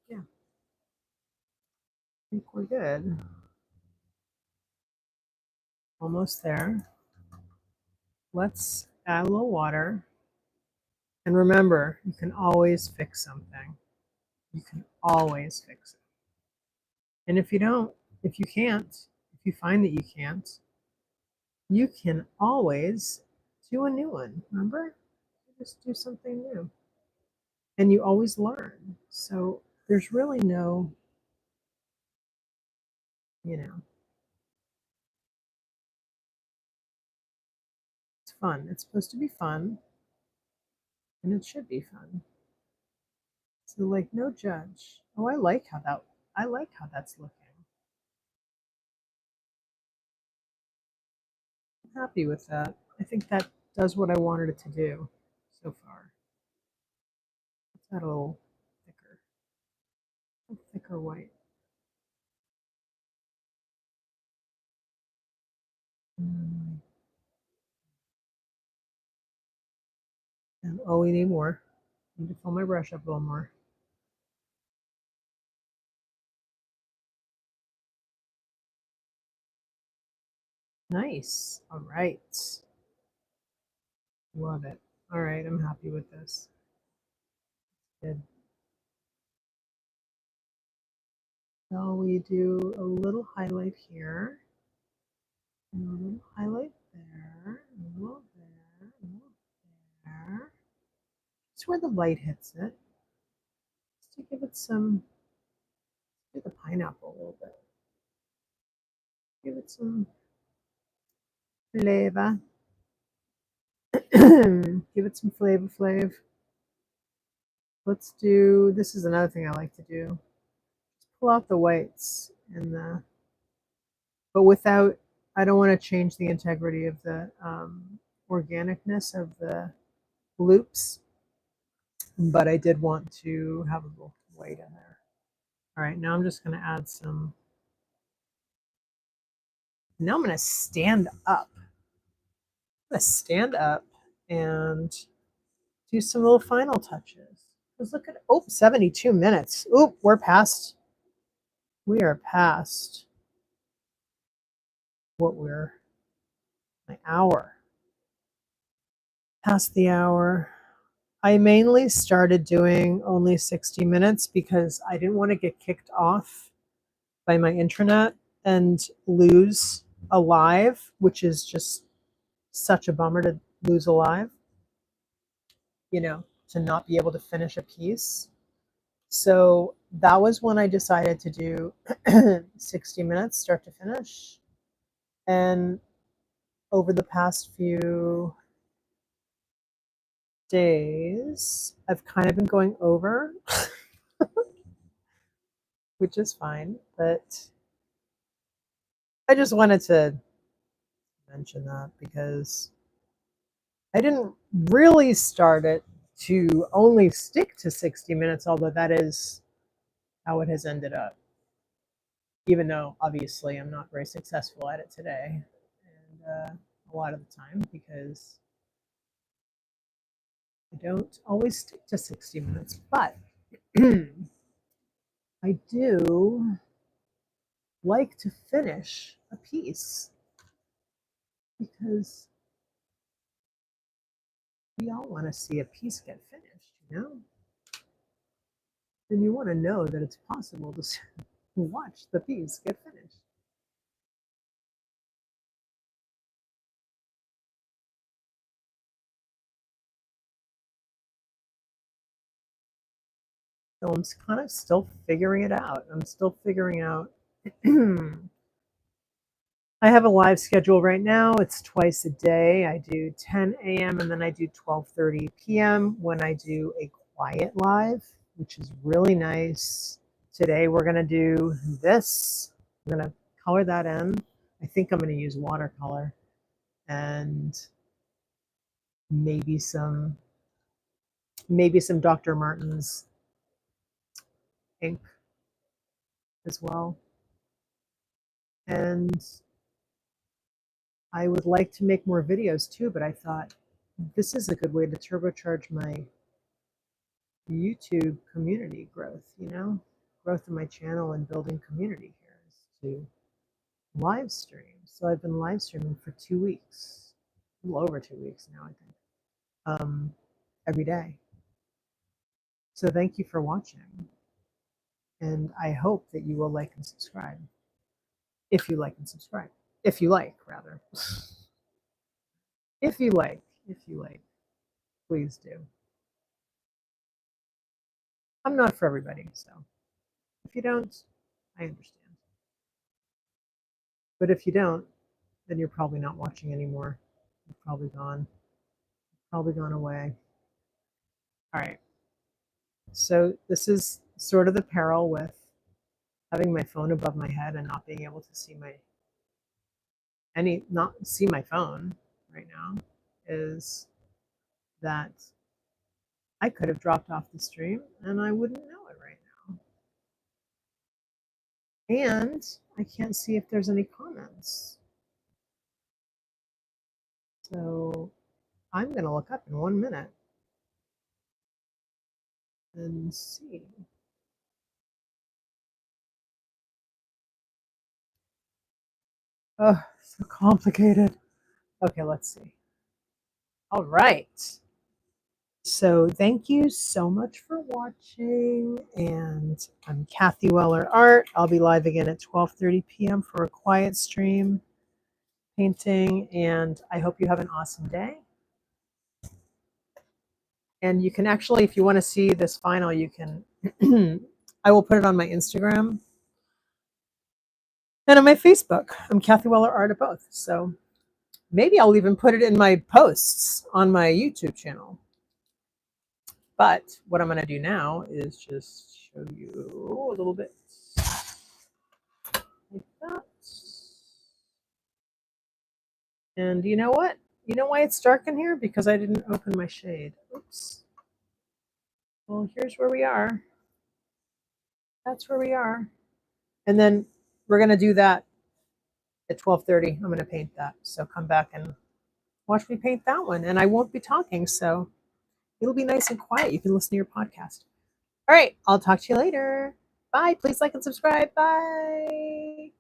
yeah, I think we're good. Almost there. Let's add a little water. And remember, you can always fix something. You can always fix it. And if you don't, if you can't, if you find that you can't, you can always do a new one. Remember? Just do something new. And you always learn. So there's really no, it's fun. It's supposed to be fun. And it should be fun. So like no judge. Oh, I like how that's looking. I'm happy with that. I think that does what I wanted it to do so far. Let's add a little thicker white. And oh, we need more. I need to fill my brush up a little more. Nice. All right. Love it. All right, I'm happy with this. Good. So we do a little highlight here, and a little highlight there, and a little there, and a little there. It's where the light hits it. Just to give it some, do the pineapple a little bit. Give it some flavor. Give it some flavor. Let's do, this is another thing I like to do. Just pull out the whites and but without, I don't want to change the integrity of the organicness of the loops, but I did want to have a little white in there. All right, now I'm just going to add some, now I'm going to stand up. I'm going to stand up and do some little final touches. Because look at, oh, 72 minutes. Oop, we are past what we're, an hour. Past the hour. I mainly started doing only 60 minutes because I didn't want to get kicked off by my intranet and lose a live, which is just such a bummer to lose a live, you know, to not be able to finish a piece. So that was when I decided to do 60 minutes start to finish. And over the past few days, I've kind of been going over, which is fine, but I just wanted to mention that because I didn't really start it to only stick to 60 minutes, although that is how it has ended up. Even though obviously I'm not very successful at it today, and a lot of the time because I don't always stick to 60 minutes, but I do like to finish a piece because we all want to see a piece get finished, you know? And you want to know that it's possible to watch the piece get finished. So I'm kind of still figuring it out. I'm still figuring out. I have a live schedule right now. It's twice a day. I do 10 a.m. and then I do 12:30 p.m. when I do a quiet live, which is really nice. Today we're going to do this. I'm going to color that in. I think I'm going to use watercolor and maybe some Dr. Martin's ink as well. And I would like to make more videos too, but I thought this is a good way to turbocharge my YouTube community growth, you know, growth in my channel and building community here is to live stream. So I've been live streaming for 2 weeks, a little over 2 weeks now, I think, every day. So thank you for watching. And I hope that you will like and subscribe. If you like and subscribe. If you like, rather. If you like, please do. I'm not for everybody, so if you don't, I understand. But if you don't, then you're probably not watching anymore. You're probably gone away. All right. So this is sort of the peril with having my phone above my head and not being able to see not see my phone right now, is that I could have dropped off the stream and I wouldn't know it right now. And I can't see if there's any comments. So I'm going to look up in 1 minute and see. Oh, so complicated. Okay, let's see. All right. So thank you so much for watching. And I'm Kathy Weller Art. I'll be live again at 12:30 p.m. for a quiet stream painting. And I hope you have an awesome day. And you can actually, if you want to see this final, you can, I will put it on my Instagram and on my Facebook. I'm Kathy Weller Art at both. So maybe I'll even put it in my posts on my YouTube channel. But what I'm going to do now is just show you a little bit like that. And you know what? You know why it's dark in here? Because I didn't open my shade. Oops. Well, here's where we are. That's where we are. And then we're going to do that at 12:30. I'm going to paint that. So come back and watch me paint that one. And I won't be talking, so it'll be nice and quiet. You can listen to your podcast. All right. I'll talk to you later. Bye. Please like and subscribe. Bye.